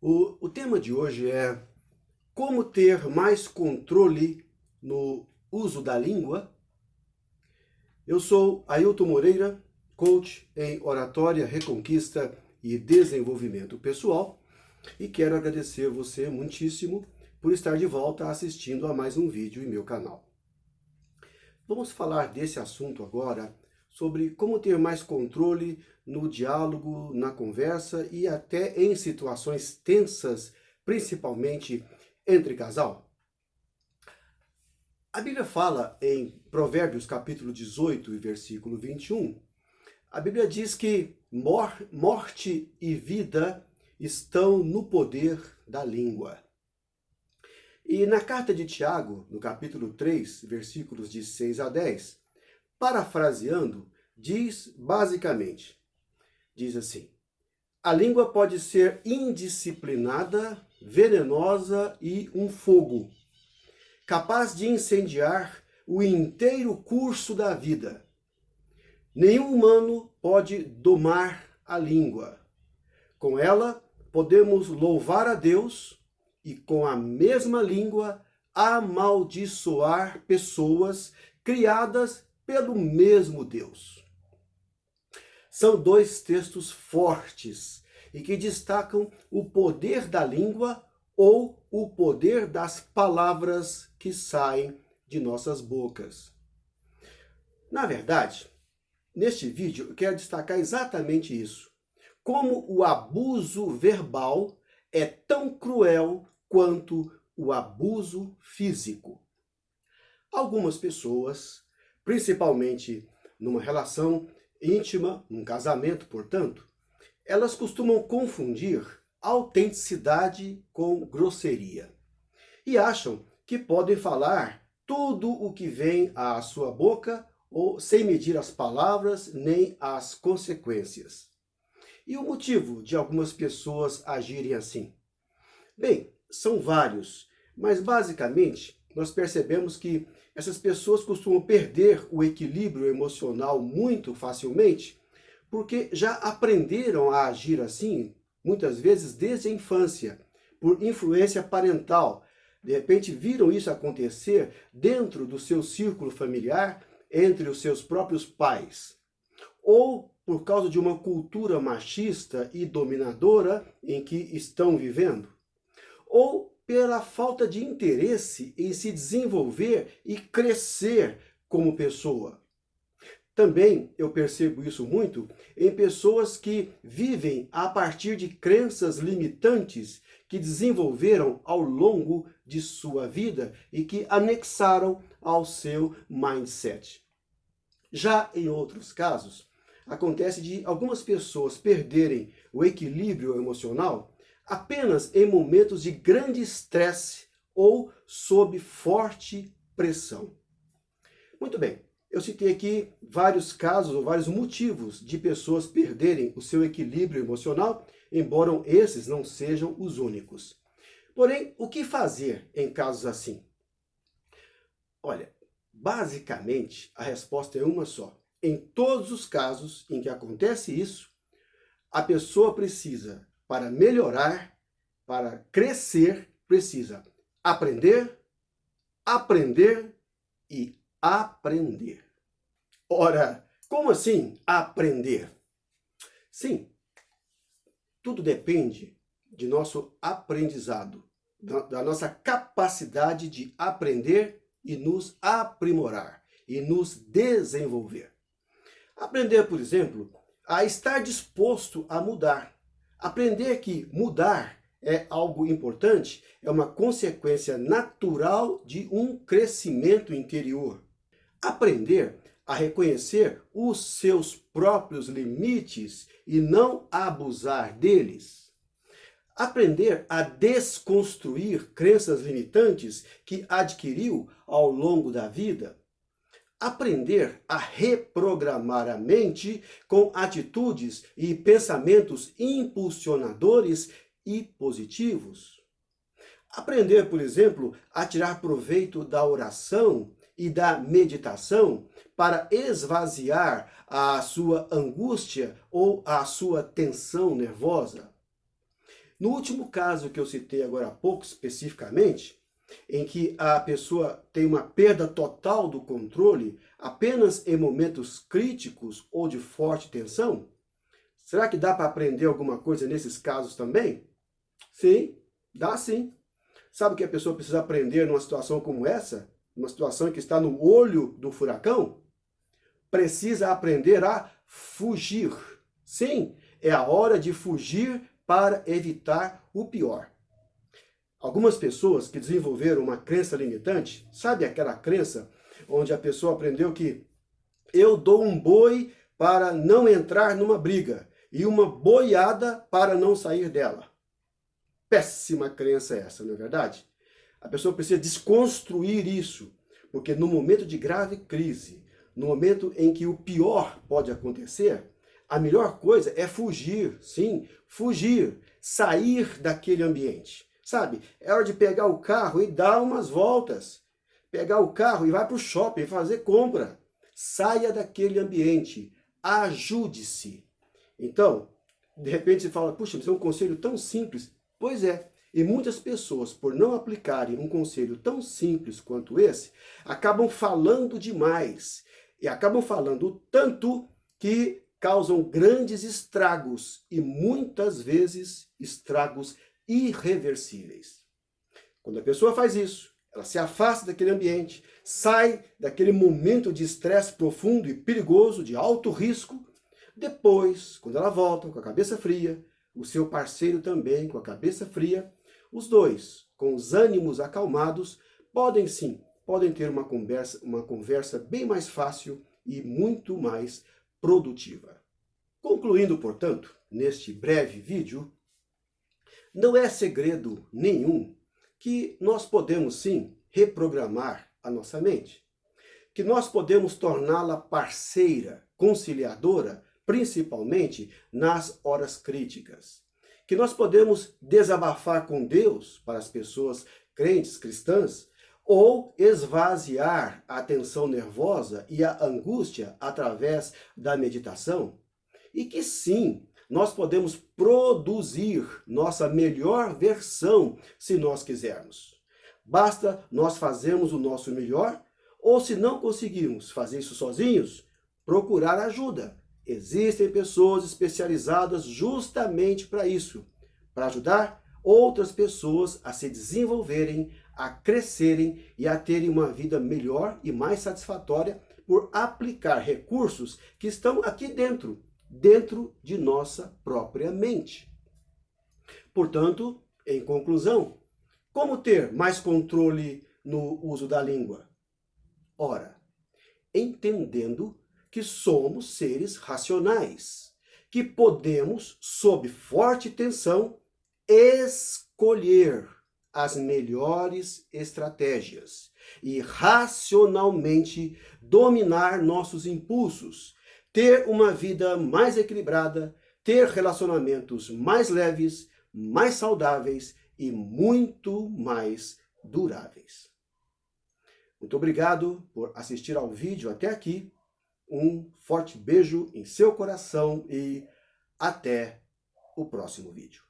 O tema de hoje é como ter mais controle no uso da língua. Eu sou Ailton Moreira, coach em oratória, reconquista e desenvolvimento pessoal, e quero agradecer você muitíssimo por estar de volta assistindo a mais um vídeo em meu canal. Vamos falar desse assunto agora, sobre como ter mais controle no diálogo, na conversa e até em situações tensas, principalmente entre casal. A Bíblia fala em Provérbios capítulo 18 e versículo 21, a Bíblia diz que morte e vida estão no poder da língua. E na carta de Tiago, no capítulo 3, versículos de 6 a 10, parafraseando, diz basicamente, diz assim: a língua pode ser indisciplinada, venenosa e um fogo, capaz de incendiar o inteiro curso da vida. Nenhum humano pode domar a língua. Com ela, podemos louvar a Deus e, com a mesma língua, amaldiçoar pessoas criadas pelo mesmo Deus. São dois textos fortes e que destacam o poder da língua ou o poder das palavras que saem de nossas bocas. Na verdade, neste vídeo eu quero destacar exatamente isso. Como o abuso verbal é tão cruel quanto o abuso físico. Algumas pessoas, principalmente numa relação íntima, num casamento, portanto, elas costumam confundir autenticidade com grosseria. E acham que podem falar tudo o que vem à sua boca ou sem medir as palavras nem as consequências. E o motivo de algumas pessoas agirem assim? Bem, são vários, mas basicamente nós percebemos que essas pessoas costumam perder o equilíbrio emocional muito facilmente, porque já aprenderam a agir assim, muitas vezes desde a infância, por influência parental. De repente viram isso acontecer dentro do seu círculo familiar, entre os seus próprios pais. Ou por causa de uma cultura machista e dominadora em que estão vivendo. Ou pela falta de interesse em se desenvolver e crescer como pessoa. Também eu percebo isso muito em pessoas que vivem a partir de crenças limitantes que desenvolveram ao longo de sua vida e que anexaram ao seu mindset. Já em outros casos, acontece de algumas pessoas perderem o equilíbrio emocional apenas em momentos de grande estresse ou sob forte pressão. Muito bem, eu citei aqui vários casos ou vários motivos de pessoas perderem o seu equilíbrio emocional, embora esses não sejam os únicos. Porém, o que fazer em casos assim? Olha, basicamente a resposta é uma só. Em todos os casos em que acontece isso, a pessoa precisa, para melhorar, para crescer, precisa aprender, aprender e aprender. Ora, como assim aprender? Sim, tudo depende de nosso aprendizado, da nossa capacidade de aprender e nos aprimorar e nos desenvolver. Aprender, por exemplo, a estar disposto a mudar. Aprender que mudar é algo importante, é uma consequência natural de um crescimento interior. Aprender a reconhecer os seus próprios limites e não abusar deles. Aprender a desconstruir crenças limitantes que adquiriu ao longo da vida. Aprender a reprogramar a mente com atitudes e pensamentos impulsionadores e positivos. Aprender, por exemplo, a tirar proveito da oração e da meditação para esvaziar a sua angústia ou a sua tensão nervosa. No último caso que eu citei agora há pouco, especificamente, em que a pessoa tem uma perda total do controle apenas em momentos críticos ou de forte tensão, será que dá para aprender alguma coisa nesses casos também? Sim, dá sim. Sabe o que a pessoa precisa aprender numa situação como essa? Uma situação em que está no olho do furacão? Precisa aprender a fugir. Sim, é a hora de fugir para evitar o pior. Algumas pessoas que desenvolveram uma crença limitante, sabe aquela crença onde a pessoa aprendeu que eu dou um boi para não entrar numa briga e uma boiada para não sair dela. Péssima crença essa, não é verdade? A pessoa precisa desconstruir isso, porque no momento de grave crise, no momento em que o pior pode acontecer, a melhor coisa é fugir, sim, fugir, sair daquele ambiente. Sabe, é hora de pegar o carro e dar umas voltas. Pegar o carro e vai para o shopping fazer compra. Saia daquele ambiente. Ajude-se. Então, de repente você fala, puxa, isso é um conselho tão simples. Pois é, e muitas pessoas, por não aplicarem um conselho tão simples quanto esse, acabam falando demais. E acabam falando tanto que causam grandes estragos. E muitas vezes estragos irreversíveis. Quando a pessoa faz isso, ela se afasta daquele ambiente, sai daquele momento de estresse profundo e perigoso, de alto risco. Depois, quando ela volta com a cabeça fria, o seu parceiro também com a cabeça fria, os dois, com os ânimos acalmados, podem ter uma conversa bem mais fácil e muito mais produtiva. Concluindo, portanto, neste breve vídeo, não é segredo nenhum que nós podemos sim reprogramar a nossa mente, que nós podemos torná-la parceira, conciliadora, principalmente nas horas críticas, que nós podemos desabafar com Deus para as pessoas crentes, cristãs, ou esvaziar a tensão nervosa e a angústia através da meditação, e que sim, nós podemos produzir nossa melhor versão se nós quisermos. Basta nós fazermos o nosso melhor, ou se não conseguirmos fazer isso sozinhos, procurar ajuda. Existem pessoas especializadas justamente para isso, para ajudar outras pessoas a se desenvolverem, a crescerem e a terem uma vida melhor e mais satisfatória por aplicar recursos que estão aqui dentro de nossa própria mente. Portanto, em conclusão, como ter mais controle no uso da língua? Ora, entendendo que somos seres racionais, que podemos, sob forte tensão, escolher as melhores estratégias e racionalmente dominar nossos impulsos, ter uma vida mais equilibrada, ter relacionamentos mais leves, mais saudáveis e muito mais duráveis. Muito obrigado por assistir ao vídeo até aqui. Um forte beijo em seu coração e até o próximo vídeo.